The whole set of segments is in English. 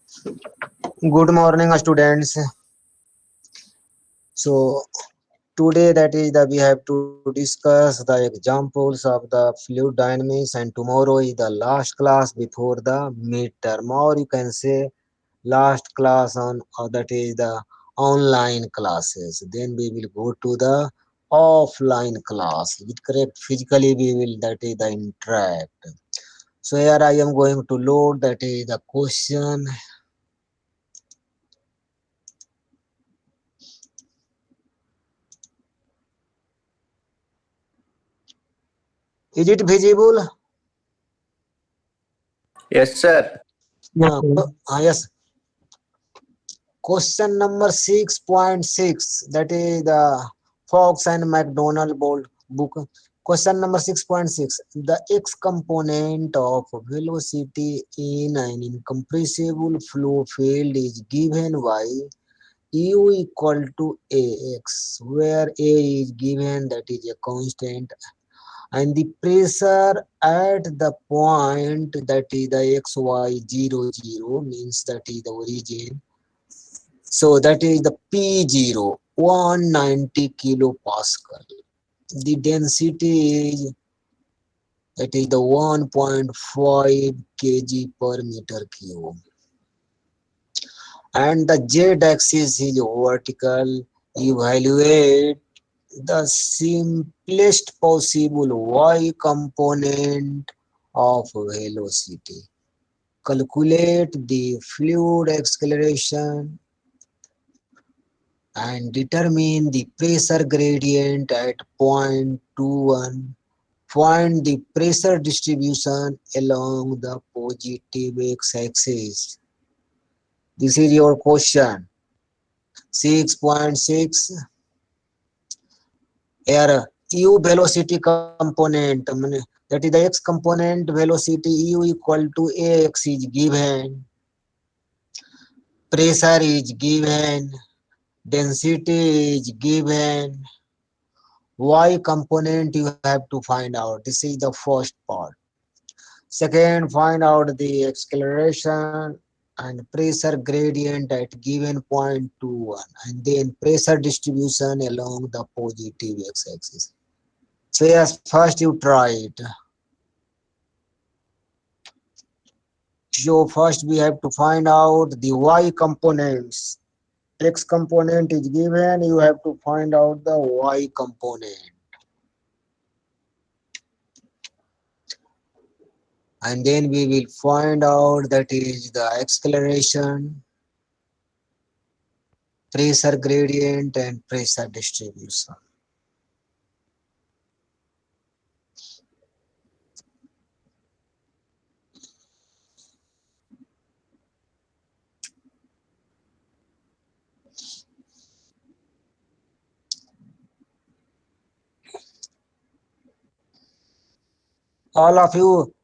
Good morning, students. So today that is that we have to discuss the examples of the fluid dynamics, and tomorrow is the last class before the midterm, or you can say last class on, or that is the online classes. Then we will go to the offline class. With correct physically we will, that is the interact. So here I am going to load, that is the question. Is it visible? Yes, sir. Yes, sir. Yes. Question number 6.6, that is the Fox and McDonald book. Question number 6.6. The x component of velocity in an incompressible flow field is given by u equal to ax, where a is given, that is a constant, and the pressure at the point, that is the xy 0 0, means that is the origin. So that is the P0, 190 kilopascal. The density is, that is the 1.5 kg per meter cube. And the Z axis is vertical. Evaluate the simplest possible y component of velocity. Calculate the fluid acceleration and determine the pressure gradient at point 21. Find the pressure distribution along the positive x-axis. This is your question. 6.6. Here u velocity component, that is the x component velocity u equal to ax is given, pressure is given, density is given, y component you have to find out. This is the first part. Second, find out the acceleration and pressure gradient at given point 21, and then pressure distribution along the positive x-axis. So yes, first you try it. So first we have to find out the y components. X component is given, you have to find out the y component. And then we will find out, that is the acceleration, pressure gradient, and pressure distribution. All of you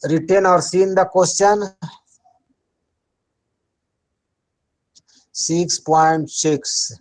written or seen the question? 6.6.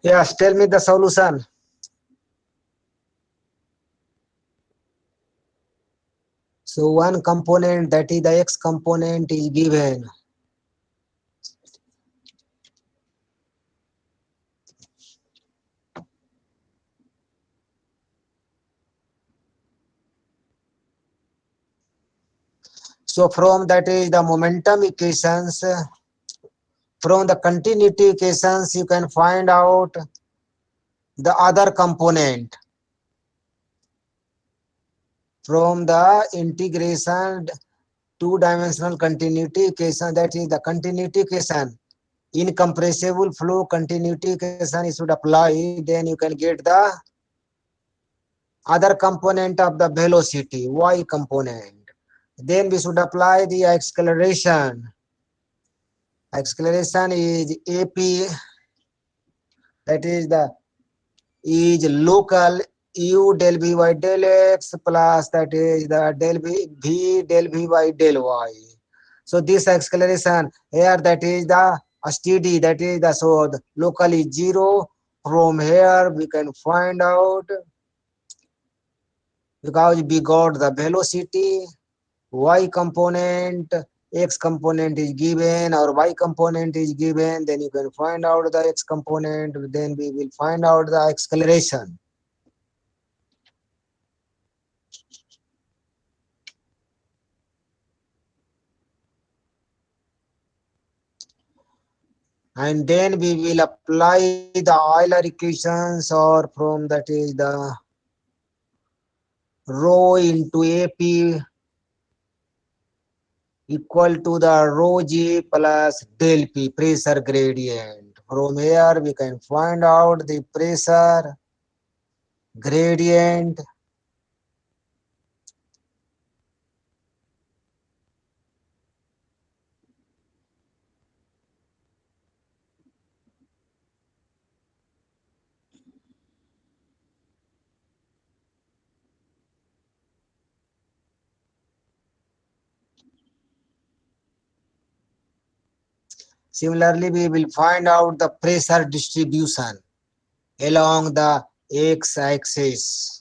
Yes, tell me the solution. So one component, that is the x component, is given. So from that is the momentum equations, from the continuity equations, you can find out the other component. From the integration two-dimensional continuity equation, that is the continuity equation. Incompressible flow continuity equation you should apply, then you can get the other component of the velocity, y component. Then we should apply the acceleration. Acceleration is ap, that is local u del v by del x plus that is the del v by del y. So this acceleration here, that is the steady, that is the, so the local is zero. From here we can find out, because we got the velocity, y component, x component is given or y component is given, then you can find out the x component, then we will find out the acceleration. And then we will apply the Euler equations, or from that is the rho into AP equal to the rho G plus del P, pressure gradient. From here we can find out the pressure gradient. Similarly, we will find out the pressure distribution along the x-axis.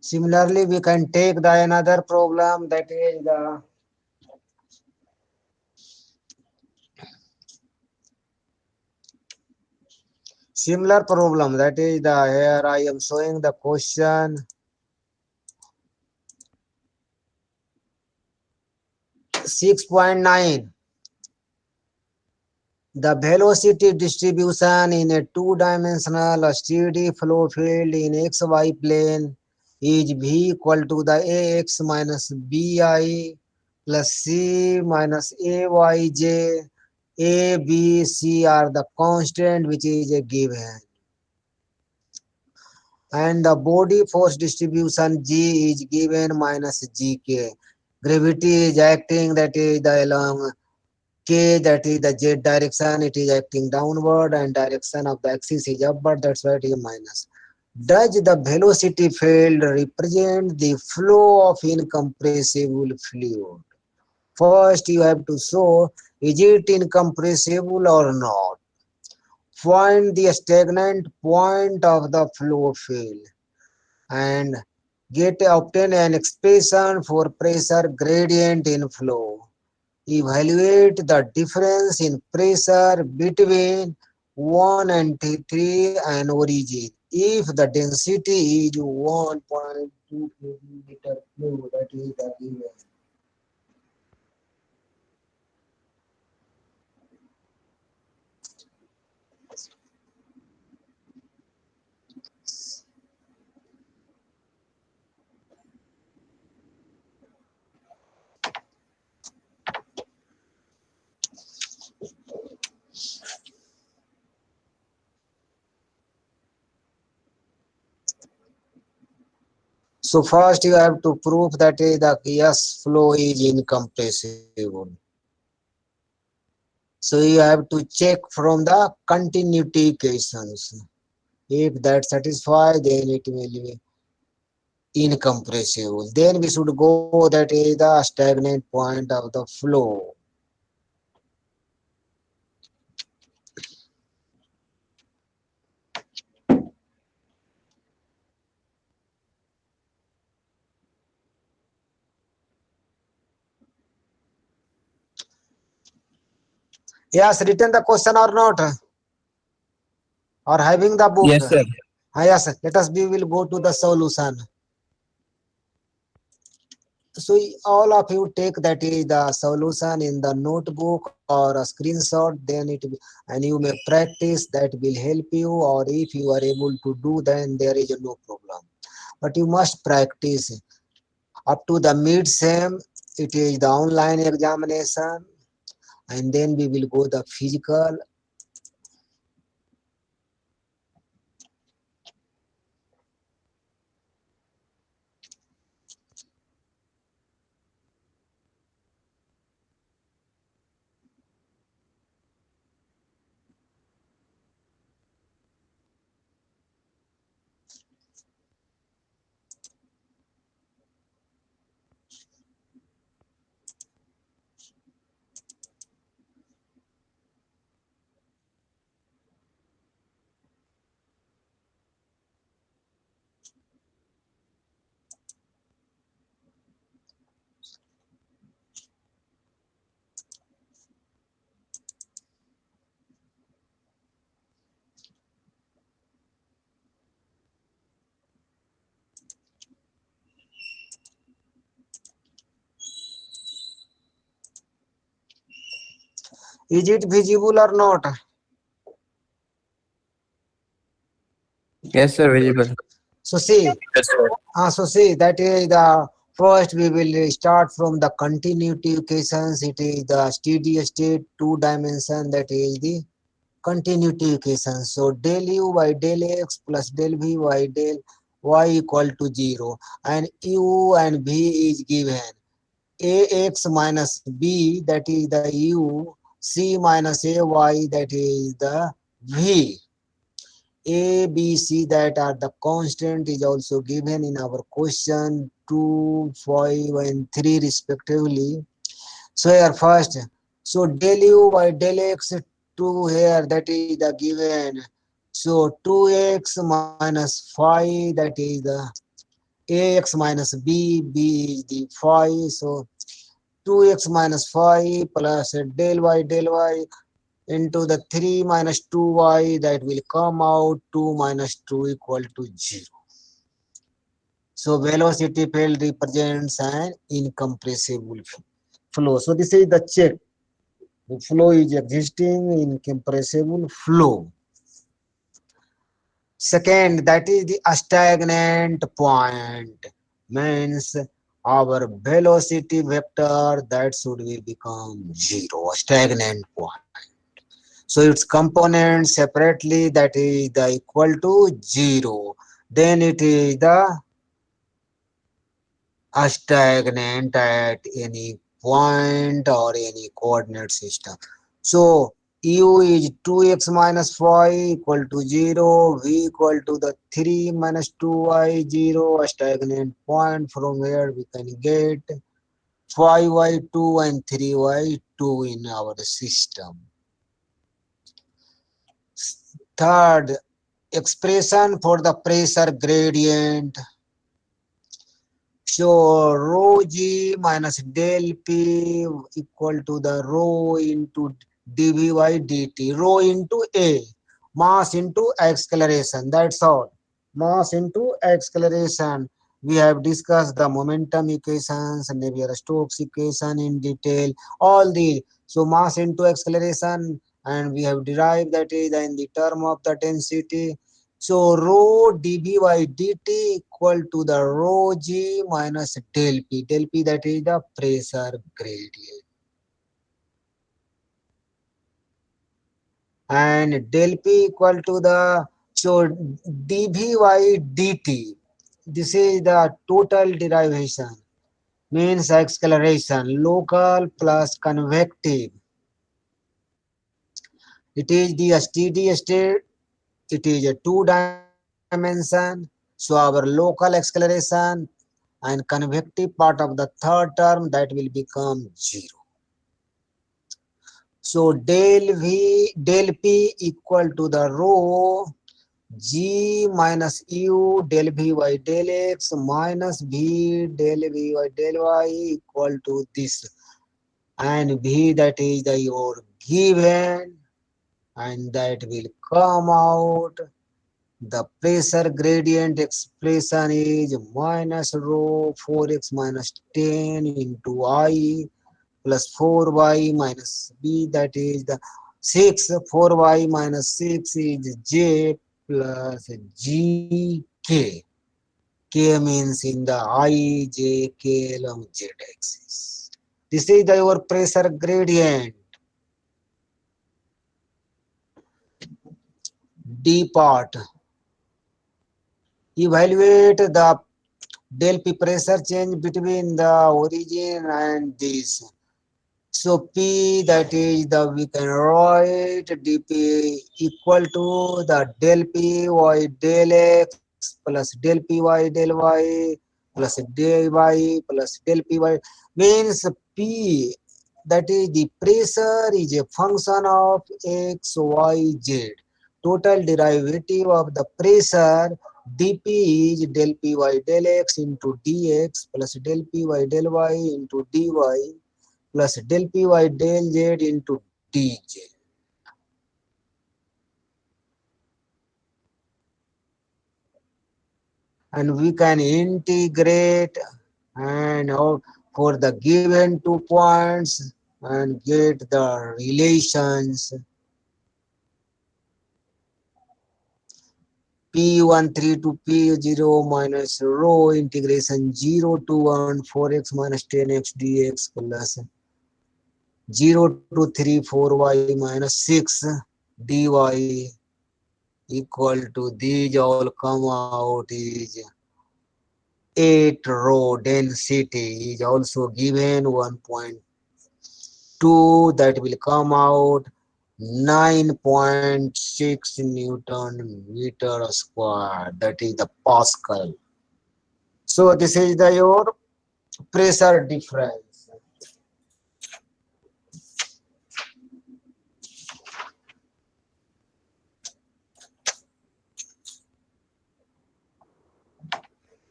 Similarly, we can take the another problem, that is the similar problem, that is the, here I am showing the question 6.9. The velocity distribution in a two-dimensional steady flow field in xy plane is v equal to the ax minus bi plus c minus ayj. A, B, C are the constant which is a given. And the body force distribution G is given minus Gk. Gravity is acting, that is the along K, that is the Z direction, it is acting downward, and direction of the axis is upward, that's why it is minus. Does the velocity field represent the flow of incompressible fluid? First you have to show, is it incompressible or not? Find the stagnant point of the flow field and obtain an expression for pressure gradient in flow. Evaluate the difference in pressure between 1 and 3 and origin. If the density is 1.2 km flow, that is the given. So first you have to prove that the yes flow is incompressible. So you have to check from the continuity equations. If that satisfies, then it will be incompressible. Then we should go that is the stagnant point of the flow. Yes, written the question or not? Or having the book? Yes, sir. Yes, let us we will go to the solution. So all of you take that is the solution in the notebook or a screenshot, then it will, and you may practice, that will help you, or if you are able to do, then there is no problem. But you must practice up to the mid sem. It is the online examination, and then we will go the physical. Is it visible or not? Yes, sir. Visible. So see, Yes, sir. so see that is the first we will start from the continuity equations. It is the steady state two dimension, that is the continuity equation. So del u by del x plus del v by del y equal to 0, and u and v is given ax minus b, that is the u, c minus ay, that is the v. A, B, C, that are the constant, is also given in our question 2, 5 and 3 respectively. So here first, so del u by del x 2 here, that is the given. So 2x minus 5, that is the ax minus b is the 5. So 2x minus 5 plus del y into the 3 minus 2y, that will come out 2 minus 2 equal to 0. So velocity field represents an incompressible flow. So this is the check. The flow is existing in compressible flow. Second, that is the stagnant point. Means our velocity vector, that should be become 0, stagnant point. So its components separately, that is the equal to 0. Then it is the stagnant at any point or any coordinate system. So u is 2x minus 5 equal to 0, v equal to the 3 minus 2y 0, a stagnant point. From where we can get 5y2 and 3y2 in our system. Third, expression for the pressure gradient. So rho g minus del p equal to the rho into dv by dt. Rho into a, mass into acceleration. That's all. Mass into acceleration. We have discussed the momentum equations and Navier-Stokes equation in detail. All these. So mass into acceleration, and we have derived that is in the term of the density. So rho dv by dt equal to the rho g minus del p. Del p, that is the pressure gradient. And del p equal to the, so dv by dt. This is the total derivation, means acceleration, local plus convective. It is the steady state. It is a two dimension. So our local acceleration and convective part of the third term that will become 0. So del P equal to the rho G minus U del V by del X minus V del V by del Y equal to this. And V that is the your given, and that will come out. The pressure gradient expression is minus rho 4x minus 10 into I plus 4y minus b, that is the 6. 4y minus 6 is j plus gk. K means in the I, j, k along z axis. This is the your pressure gradient. D part. Evaluate the del P pressure change between the origin and this. So P, that is the, we can write dP equal to the del P y del X plus del P y del Y plus del Y plus del P y, means P, that is the pressure is a function of X, Y, Z. Total derivative of the pressure dP is del Py del X into dx plus del Py del Y into dy plus del Py del Z into dz. And we can integrate and for the given 2 points and get the relations. P13 to P0 minus rho integration 0 to 1 4x minus 10x dx plus 0 to 3 4y minus 6 dy equal to, these all come out is 8 rho density is also given 1.2, that will come out 9.6 Newton meter square, that is the Pascal. So this is the your pressure difference.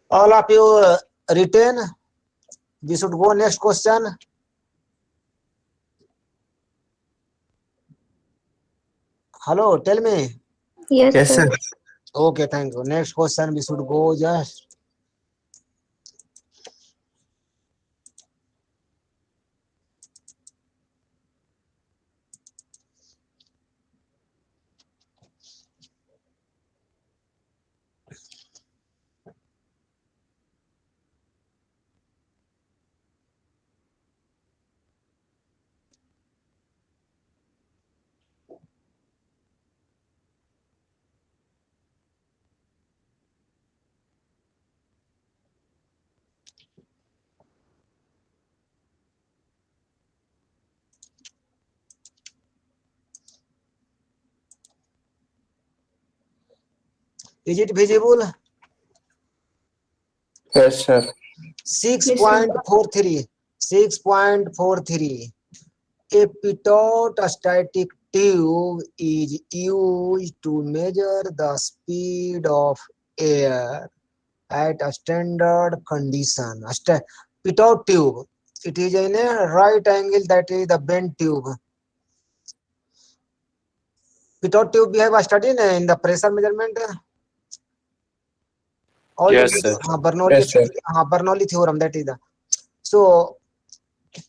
All of you written. We should go next question. Hello, tell me. Yes, Yes, sir. sir. Okay, thank you. Next question we should go just. Is it visible? Yes, sir. Yes, sir. 6.43. 6.43. A pitot static tube is used to measure the speed of air at a standard condition. Pitot tube. It is in a right angle, that is the bent tube. Pitot tube we have studied in the pressure measurement. All the Yes, sir. Bernoulli, Yes, sir. Bernoulli theorem, that is the. So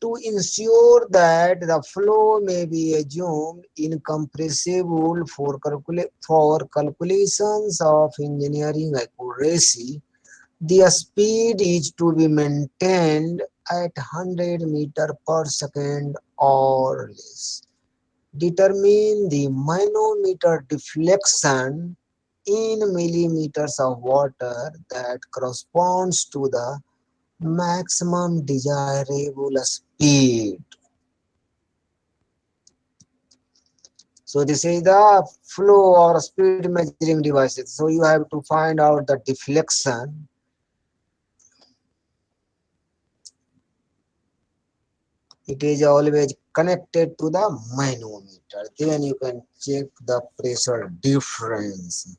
to ensure that the flow may be assumed incompressible for calculations of engineering accuracy, the speed is to be maintained at 100 meter per second or less. Determine the manometer deflection in millimeters of water that corresponds to the maximum desirable speed. So this is the flow or speed measuring devices. So you have to find out the deflection. It is always connected to the manometer. Then you can check the pressure difference.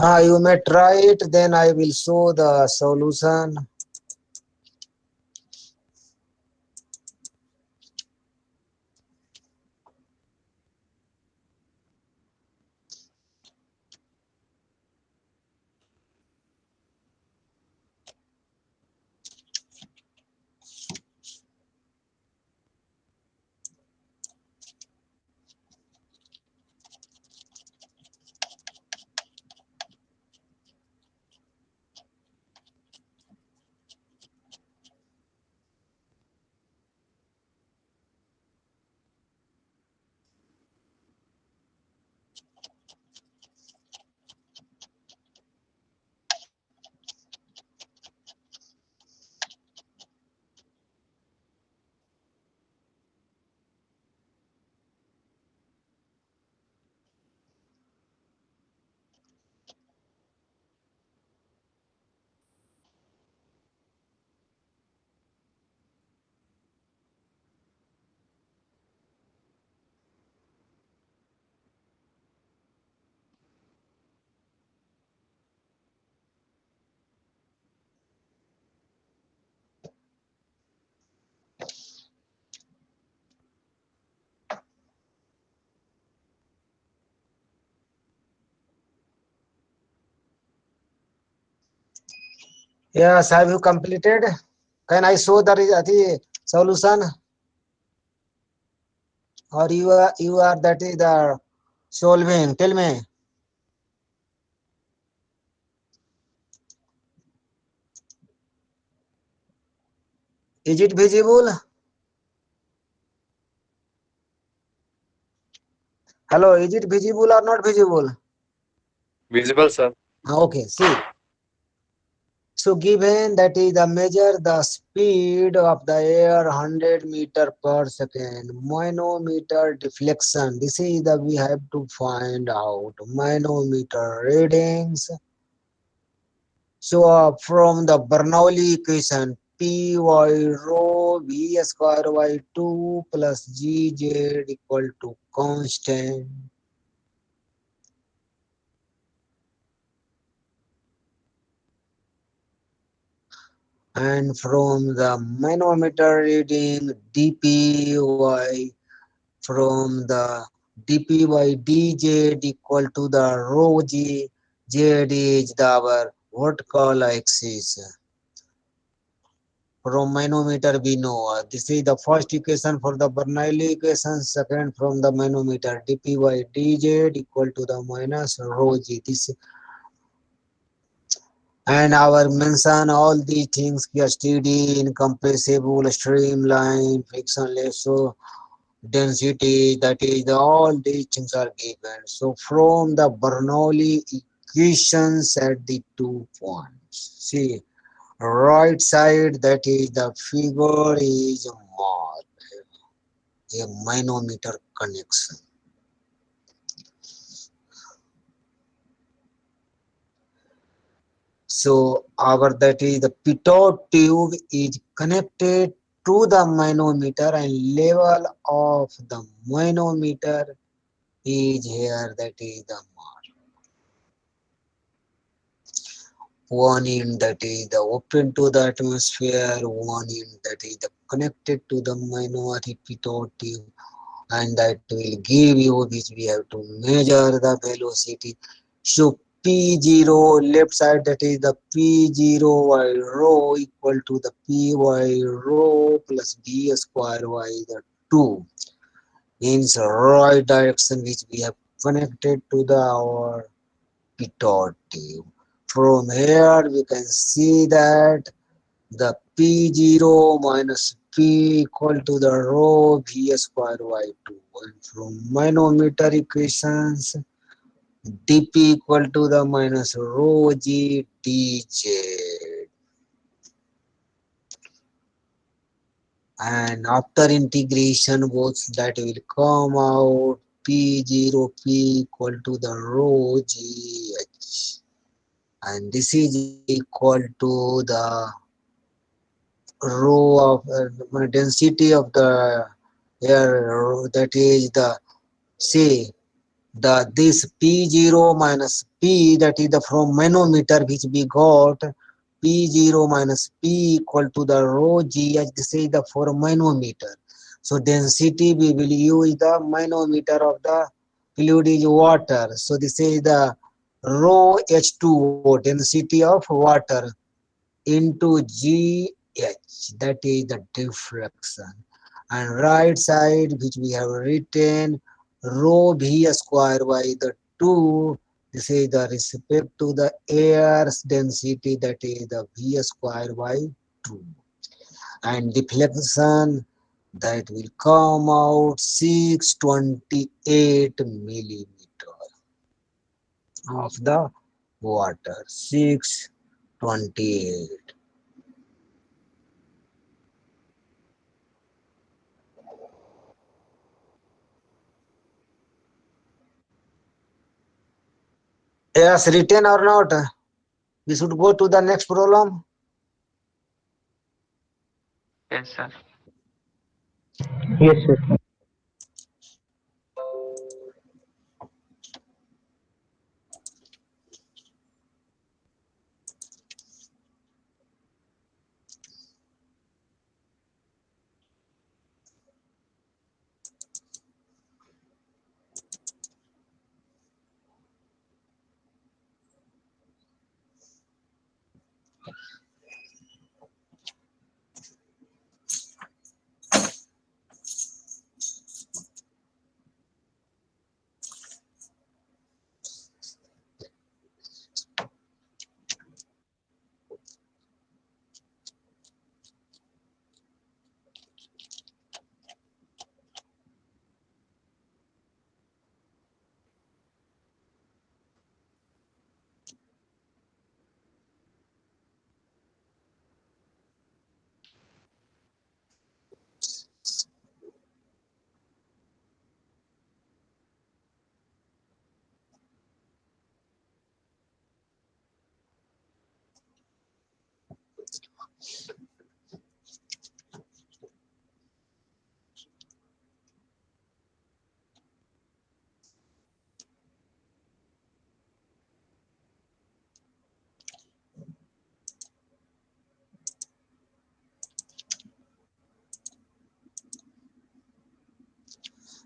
You may try it, then I will show the solution. Yes, have you completed? Can I show the solution? Or you are that is the solving? Tell me. Is it visible? Hello, is it visible or not visible? Visible, sir. Okay, see. So given that is the measure the speed of the air 100 meter per second, manometer deflection. This is the we have to find out manometer readings. So from the Bernoulli equation, P y rho V square by 2 plus G z equal to constant. And from the manometer reading dpy from the dp by dz equal to the rho g, z is the our vertical axis. From manometer we know this is the first equation for the Bernoulli equation. Second from the manometer dp by dz equal to the minus rho g. This and our mention all these things here steady, incompressible, streamline, frictionless, so density, that is all these things are given. So from the Bernoulli equations at the 2 points. See right side that is the figure is marked a manometer connection. So our that is the pitot tube is connected to the manometer and level of the manometer is here, that is the mark. One end that is the open to the atmosphere, one end that is the connected to the minority pitot tube, and that will give you which we have to measure the velocity. So P0 left side that is the P0 by rho equal to the P by rho plus D square by the 2 means right direction which we have connected to the our pitot tube. From here we can see that the P0 minus P equal to the rho V square by 2. And from manometer equations, dP equal to the minus rho G dz. And after integration, both that will come out P0 P equal to the rho GH. And this is equal to the rho of density of the air, that is the say the this P0 minus P, that is the from manometer which we got P0 minus P equal to the rho GH. This is the for manometer. So density we will use the manometer of the fluid is water. So this is the rho H2O, density of water, into GH, that is the diffraction. And right side which we have written rho V square by the 2, this is the respect to the air's density, that is the V square by 2. And deflection that will come out 628 millimeter of the water, 628. Yes, written or not? We should go to the next problem. Yes, sir. Yes, sir.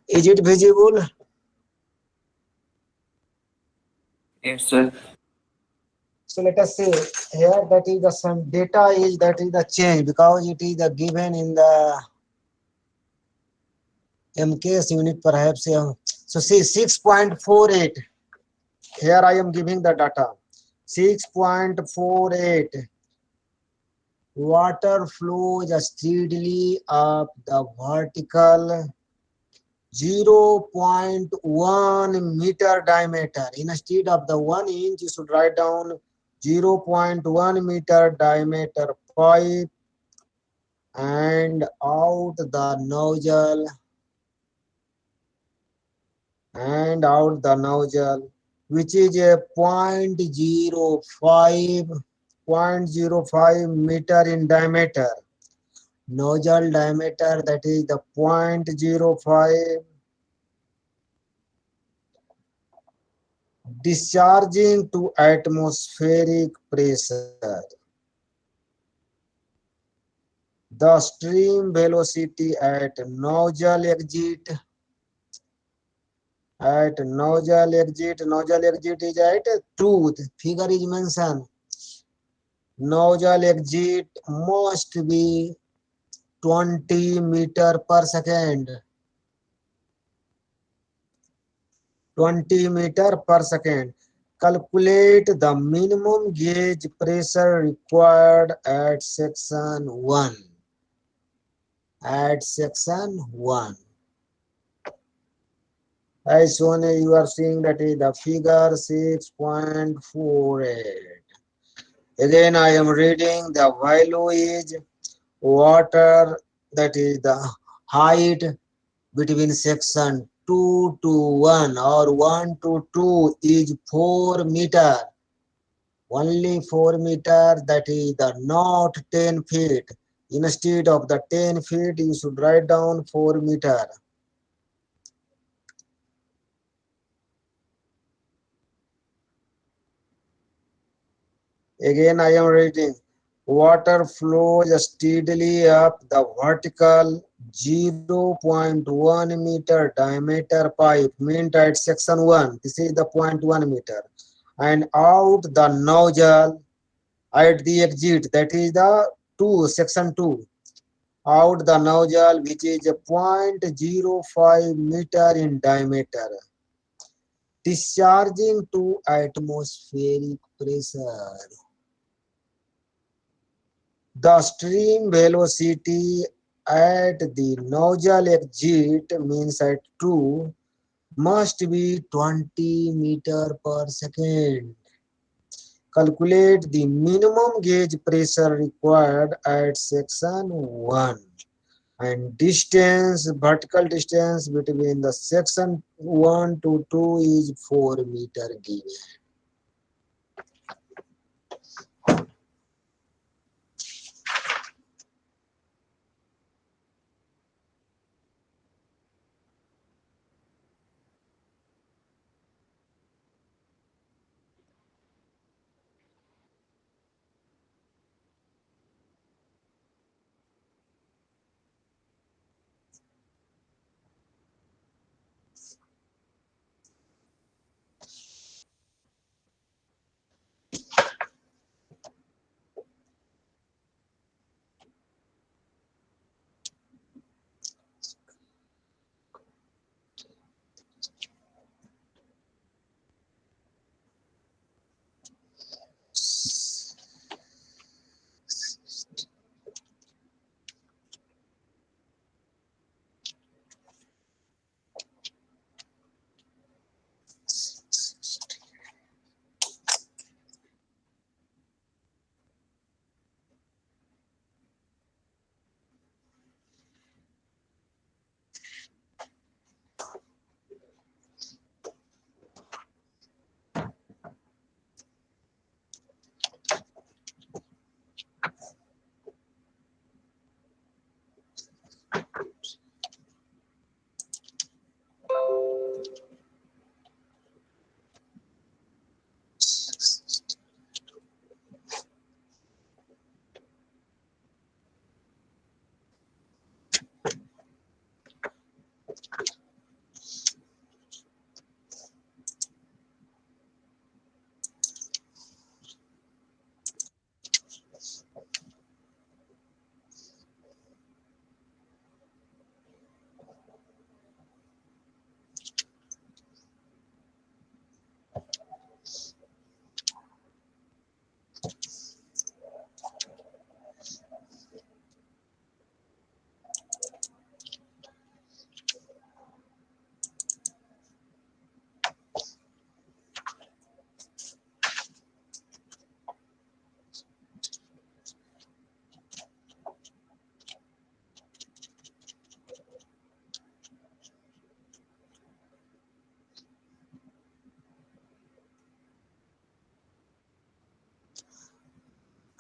Is it visible? Yes, sir. So let us say here that is the some data is that is the change because it is the given in the MKS unit perhaps. So see 6.48. Here I am giving the data. 6.48. Water flows steadily up the vertical 0.1 meter diameter. Instead of the 1 inch, you should write down 0.1 meter diameter pipe and out the nozzle, which is a 0.05 meter in diameter. Nozzle diameter, that is the 0.05, discharging to atmospheric pressure. The stream velocity nozzle exit is at truth. Figure is mentioned. Nozzle exit must be 20 meter per second. 20 meter per second. Calculate the minimum gauge pressure required at section 1. At section 1. As shown, you are seeing that is the figure 6.48. Again, I am reading the value is water, that is the height between section 2 to 1 or 1 to 2 is 4 meter. Only 4 meter, that is the not 10 feet. Instead of the 10 feet, you should write down 4 meter. Again, I am reading. Water flows steadily up the vertical 0.1 meter diameter pipe meant at section 1. This is the 0.1 meter. And out the nozzle at the exit, that is the 2, section 2. Out the nozzle, which is a 0.05 meter in diameter, discharging to atmospheric pressure. The stream velocity at the nozzle exit means at 2 must be 20 meter per second. Calculate the minimum gauge pressure required at section 1 and vertical distance between the section 1 to 2 is 4 meter given.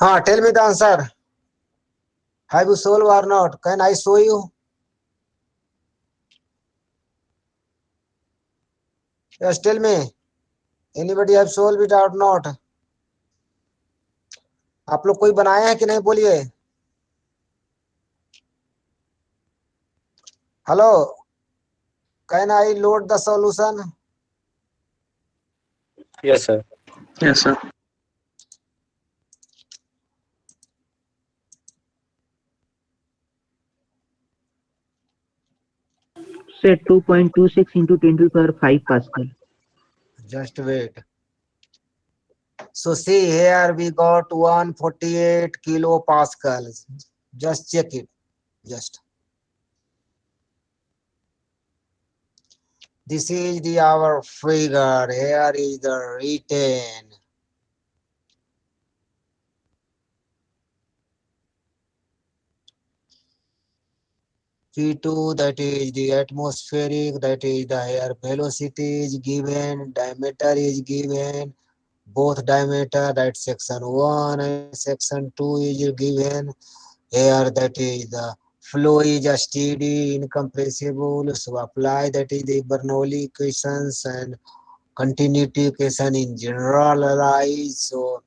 Tell me the answer. Have you solved or not? Can I show you? Yes, tell me. Anybody have solved it or not? आप लोग कोई बनाए हैं कि नहीं बोलिए. Hello. Can I load the solution? Yes, sir. Yes, sir. Say 2.26 into 10 to the power 5 Pascal. Just wait. So see here we got 148 kilopascals. Just check it. Just. This is the our figure. Here is the written. P2, that is the atmospheric, that is the air velocity is given, diameter is given, both diameter, that section 1 and section 2 is given. Here that is the flow is a steady, incompressible. So apply that is the Bernoulli equations and continuity equation in generalize. So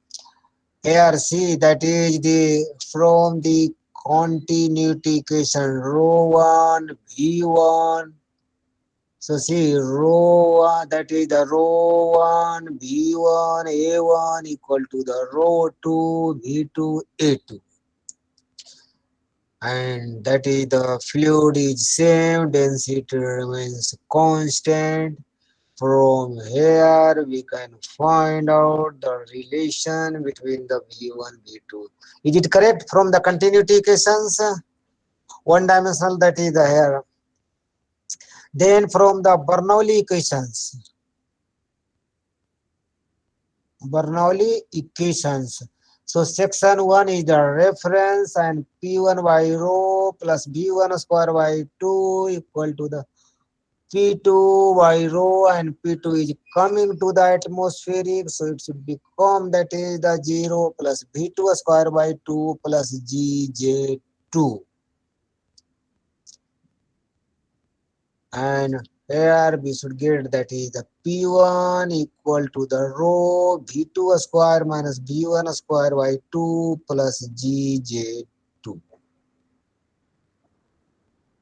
here see that is the from the continuity equation rho 1 v1. So see rho 1, that is the rho 1 v1 a1 equal to the rho 2 v2 a2. And that is the fluid is same, density remains constant. From here we can find out the relation between the v1 v2. Is it correct from the continuity equations? One dimensional, that is the here. Then from the Bernoulli equations, so section 1 is the reference and P1 by rho plus B1 square by 2 equal to the P2 by rho, and P2 is coming to the atmospheric, so it should become that is the 0 plus V2 square by 2 plus GJ2. And here we should get that is the P1 equal to the rho V2 square minus V1 square by 2 plus GJ2.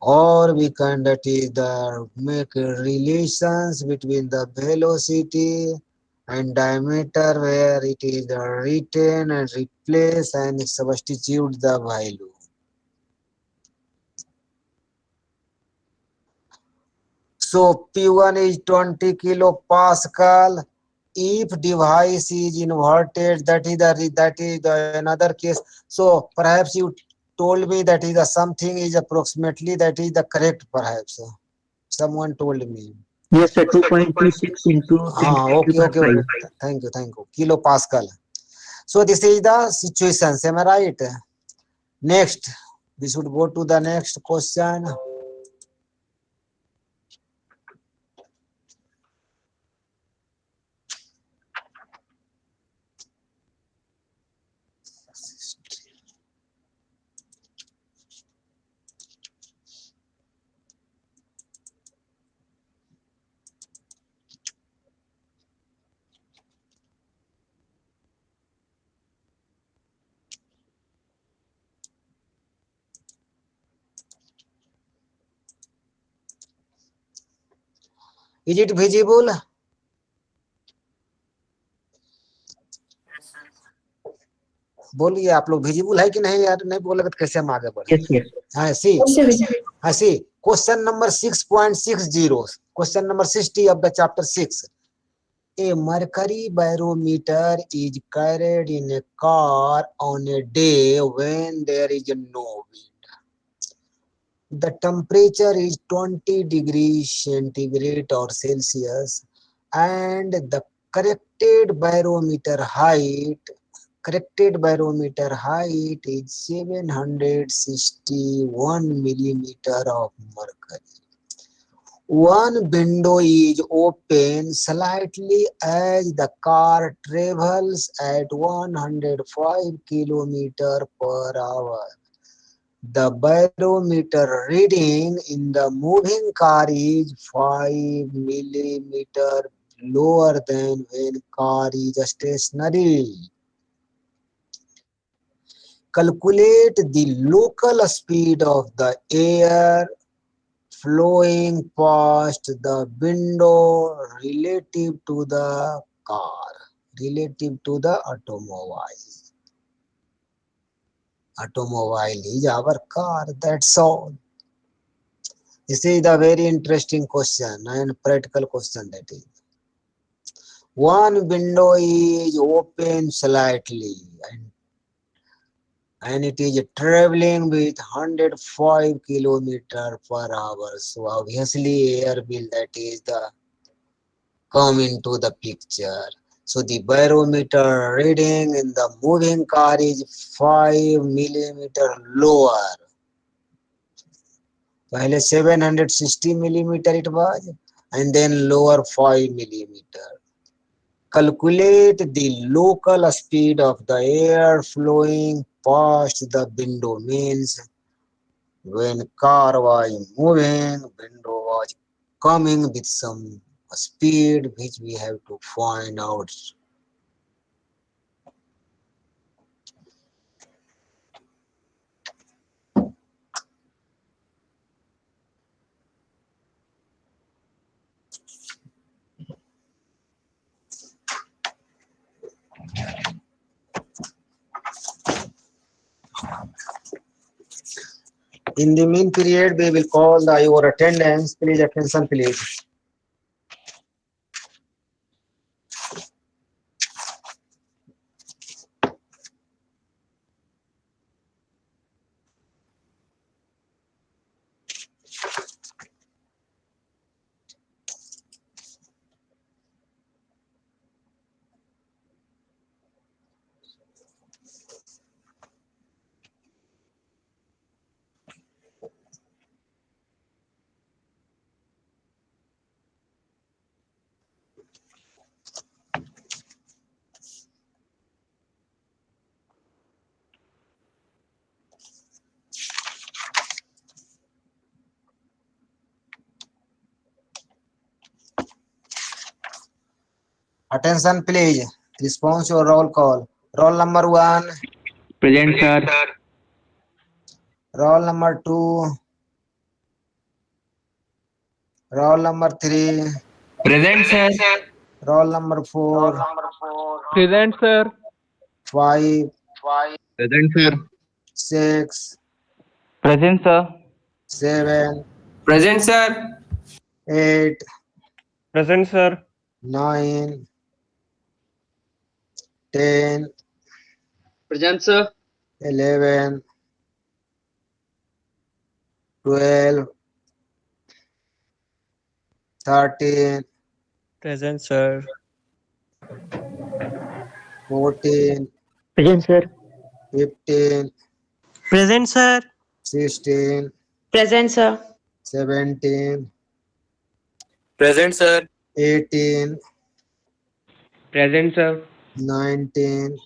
Or we can that is the make relations between the velocity and diameter where it is the written and replace and substitute the value. So P1 is 20 kilopascal. If device is inverted, that is the another case. So perhaps you told me that is the something is approximately that is the correct perhaps. Someone told me. Yes, sir. 2.26 into 10 to the Okay. power 5. Thank you. Kilopascal. So this is the situation. Am I right? Next, we should go to the next question. Is it visible? बोलिए आप लोग visible है कि नहीं यार, नहीं बोलेगा तो कैसे हम आगे बढ़े. Yes, yes. See, question number 6.60, question number 60 of the chapter 6. A mercury barometer is carried in a car on a day when there is no wind. The temperature is 20 degrees centigrade or Celsius, and the corrected barometer height is 761 millimeter of mercury. One window is open slightly as the car travels at 105 km/h. The barometer reading in the moving car is 5 millimeter lower than when car is stationary. Calculate the local speed of the air flowing past the window relative to the car, relative to the automobile. Automobile is our car, that's all. This is a very interesting question and practical question that is. One window is open slightly and it is traveling with 105 km/h. So obviously air will that is the come into the picture. So the barometer reading in the moving car is 5 millimeter lower. पहले 760 millimeter it was and then lower 5 millimeter. Calculate the local speed of the air flowing past the window means when car was moving, window was coming with some speed which we have to find out. In the mean period, we will call your attendance. Please attention, please. Attention, please. Response your roll call. Roll number 1, Present, sir. roll number 2, roll number 3, Present, sir. roll number 4, Present, sir. 5, Present, sir. 6, Present, sir. 7, Present, sir. 8, Present, sir. 9, 10, Present, sir. 11, 12, 13, Present, sir. 14, Present, sir. 15, Present, sir. 16, Present, sir. 17, Present, sir. 18, Present, sir. 19,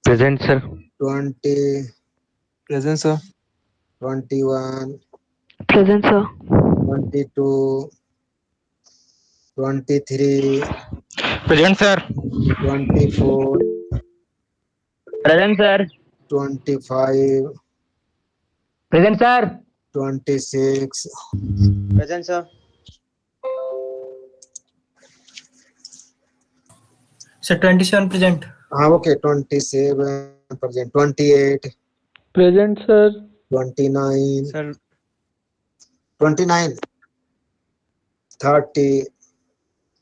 Present, sir. 20, Present, sir. 21, Present, sir. 22, 23, Present, sir. 24, Present, sir. 25, Present, sir. 26, Present, sir. Sir, 27 present. okay, 27, present, 28, Present, sir. 29, Sir. 29, 30,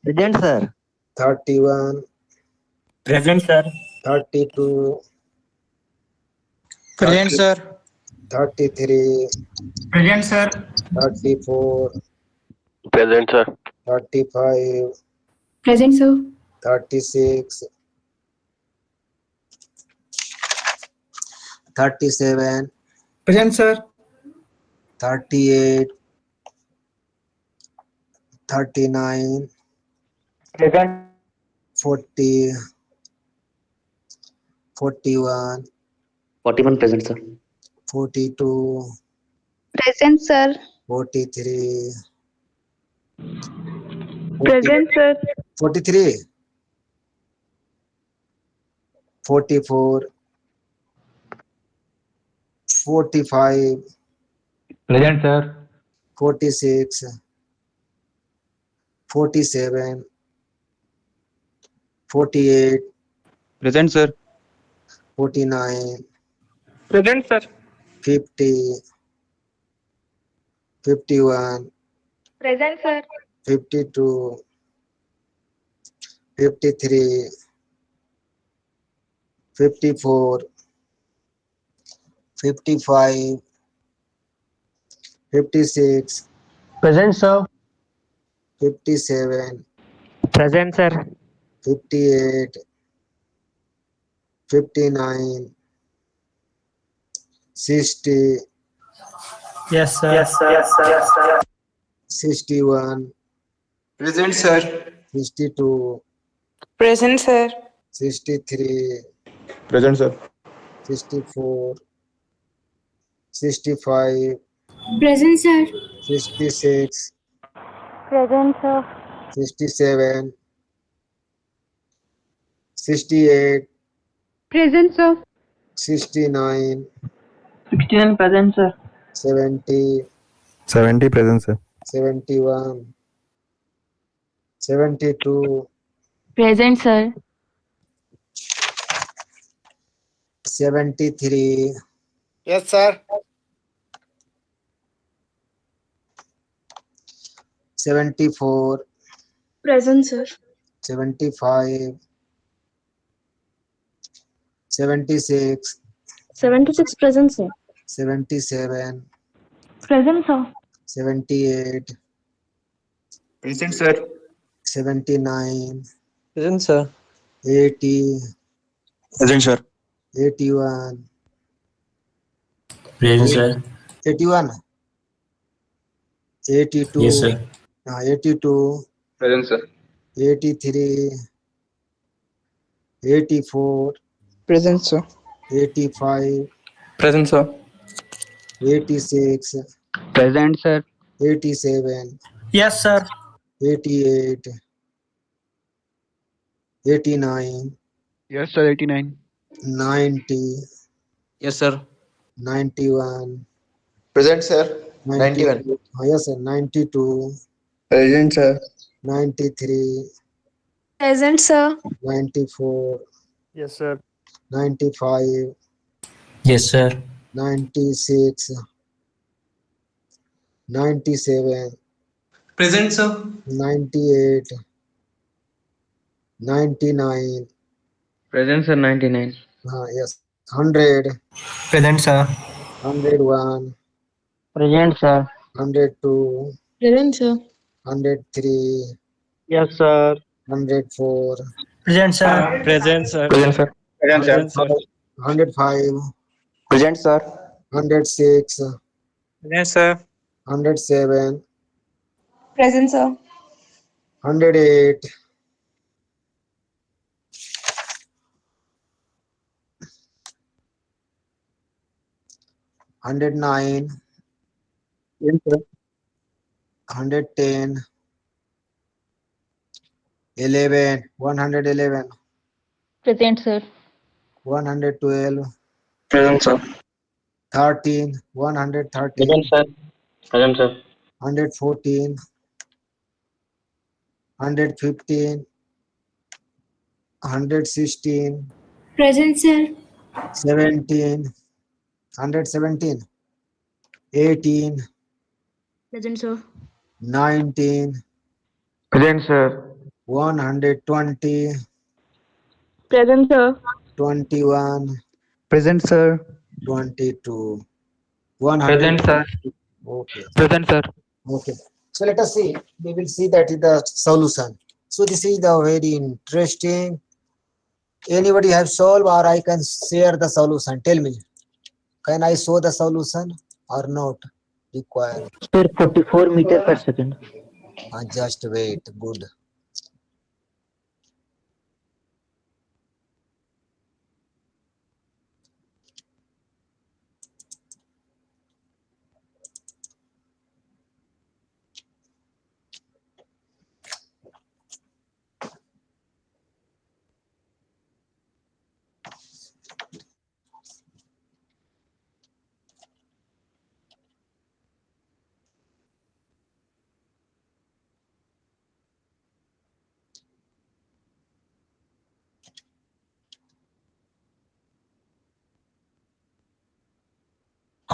Present, sir. 31, Present, sir. 32, Present, 30, sir. 33, Present, sir. 34, Present, sir. 35, Present, sir. 36, 37, Present, sir. 38, 39, Present. 40, 41, 41 present, sir. 42, Present, sir. 43, 40, Present, sir. 43, 44, 45, Present, sir. 46, 47, 48, Present, sir. 49, Present, sir. 50, 51, Present, sir. 52, 53, 54, 55, 56, Present, sir. 57, Present, sir. 58, 59, 60, Yes, sir. 61, Present, sir. 62, Present, sir. 63, Present, sir. 64, 65, Present, sir. 66, Present, sir. 67, 68, Present, sir. 69, 69 present, sir. 70, 70 present, sir. 71, 72, Present, sir. 73, Yes, sir. 74, Present, sir. 75, 76, 76 present, sir. 77, Present, sir. 78, Present, sir. 79, Present, sir. 80, Present, sir. 81, Present, sir. 81, 82, Yes, sir. 82, Present, sir. 83, 84, Present, sir. 85, Present, sir. 86, Present, sir. 87, Yes, sir. 88, 89, Yes, sir. 89. 90, Yes, sir. 91, Present, sir. 91. 92, yes, sir, 92, Present, sir. 93, Present, sir. 94, Yes, sir. 95, Yes, sir. 96, 97, Present, sir. 98, 99, Present, sir. 99. yes, 100, Present, sir. 101, Present, sir. 102, Present, sir. 103, Yes, sir. 104, Present, sir. Present, sir. Present, sir. Present, sir. 105, Present, sir. 106, Present, sir. 107, Present, sir. 108, 109, Present, sir. 110, 11, 111, Present, sir. 112, Present, sir. 13, 113, Present, sir. Present, sir. 114, 115, 116, Present, sir. 17, 117, 18, Present, sir. 19, Present, sir. 120, Present, sir. 21, Present, sir. 22, 100. Present, sir. Okay. Present, sir. Okay. So let us see. We will see that is the solution. So this is the very interesting. Anybody have solved or I can share the solution? Tell me. Can I show the solution or not? Require. Sir, 44 meter per second. Just wait. Good.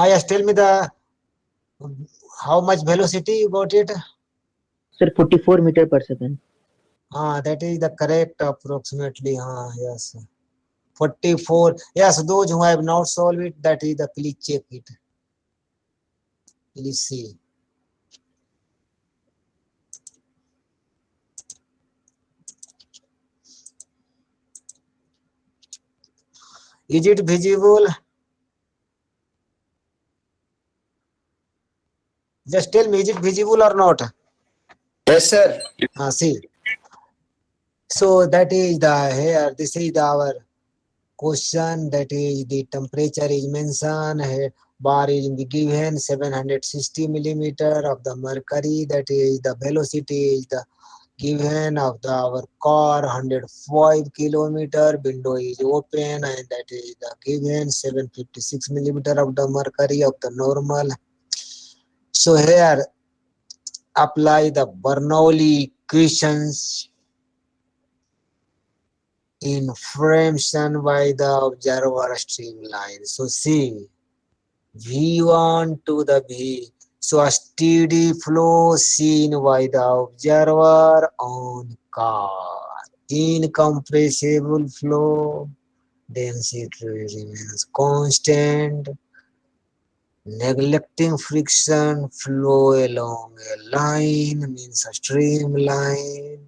Yes, tell me the how much velocity you got it. Sir, 44 meter per second. That is the correct approximately. Yes. 44. Yes, those who have not solved it, that is the please check it. Please see. Is it visible? Just tell me, is it visible or not? Yes, sir. See. So that is the here. This is our question. That is the temperature is mentioned here. Bar is given 760 millimeter of the mercury. That is the velocity is the given of the our car 105 kilometer. Window is open and that is the given 756 millimeter of the mercury of the normal. So here apply the Bernoulli equations information by the observer streamline. So see V1 to the V. So a steady flow seen by the observer on car. Incompressible flow density remains constant. Neglecting friction flow along a line means a streamline.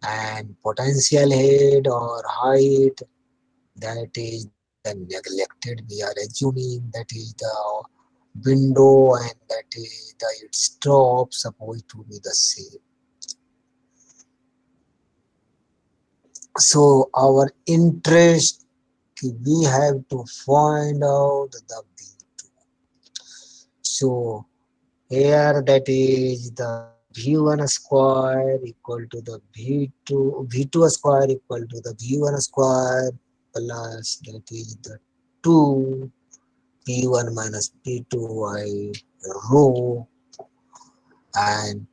And potential head or height, that is the neglected. We are assuming that is the window and that is the its top supposed to be the same. So our interest, we have to find out the V2. So here that is the V1 square equal to the V2 square equal to the V1 square plus that is the 2 P1 minus P2 by rho, and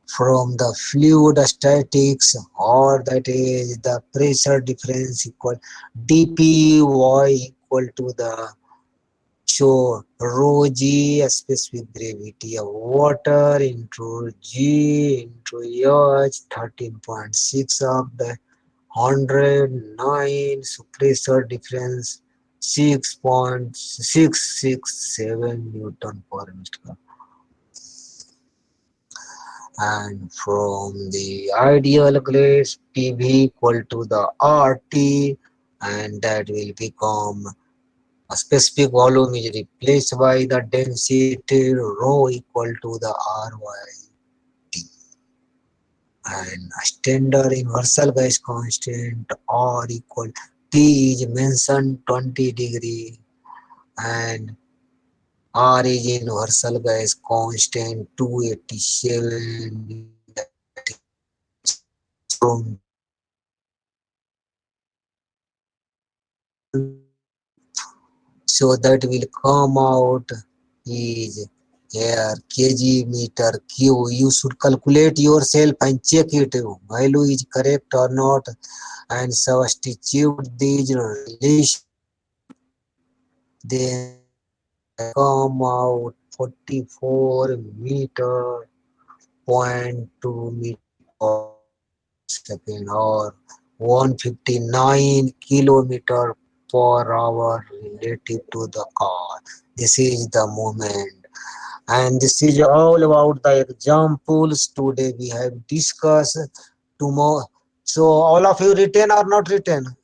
from the fluid statics or that is the pressure difference equal dpy equal to the so rho g specific gravity of water into g into h 13.6 of the 109. So pressure difference 6.667 Newton per meter. And from the ideal glass PV equal to the RT, and that will become a specific volume is replaced by the density rho equal to the RYT, and a standard universal gas constant R equal T is mentioned 20 degree, and R is universal gas constant 287. From so that will come out is here kg meter q. You should calculate yourself and check it value is correct or not and substitute these relation, then come out 44 meter 0.2 meter per second or 159 kilometer per hour relative to the car. This is the moment. And this is all about the examples today we have discussed. Tomorrow, so all of you written or not written?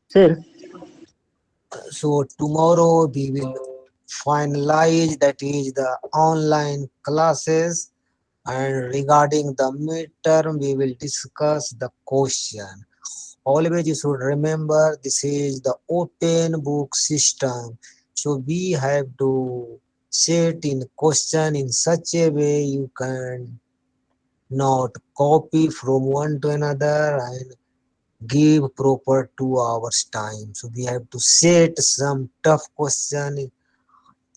Sir, So tomorrow we will finalize, that is the online classes, And regarding the midterm, we will discuss the question. Always you should remember this is the open book system. So we have to set in question in such a way you can not copy from one to another and give proper 2 hours time. So we have to set some tough question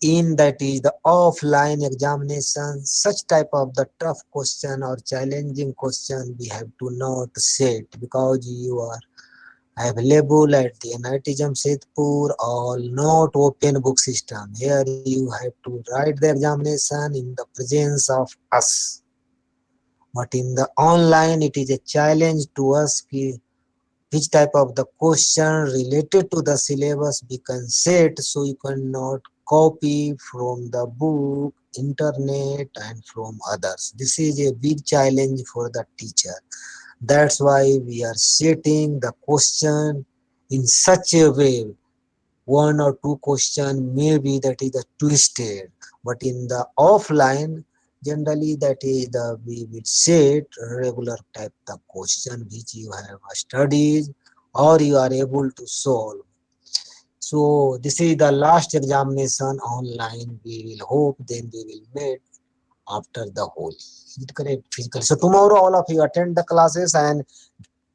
in that is the offline examination. Such type of the tough question or challenging question we have to not set because you are available at the NIT Jamshedpur or not open book system. Here you have to write the examination in the presence of us. But in the online, it is a challenge to us which type of the question related to the syllabus we can set, so you cannot copy from the book, internet and from others. This is a big challenge for the teacher. That's why we are setting the question in such a way. One or two question maybe that is the twisted, but in the offline generally that is the we will set regular type the question which you have studied or you are able to solve. So this is the last examination online. We will hope then we will meet after the Holi. Is it correct? Physical. So tomorrow all of you attend the classes and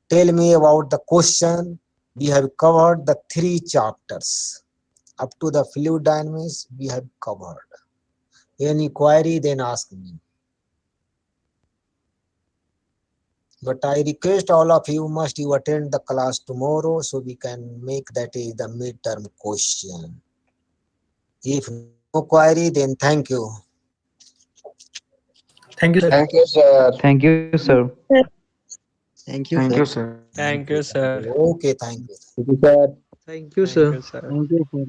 tell me about the question. We have covered the 3 chapters. Up to the fluid dynamics we have covered. Any query then ask me. But I request all of you must you attend the class tomorrow so we can make that is the midterm question. If no query then thank you. Thank you, sir. Thank you, sir. Thank you, sir. Thank you, Thank sir. you, sir. Thank you, sir. Okay, thank you. Thank you, sir. Thank you, sir. Thank you, sir.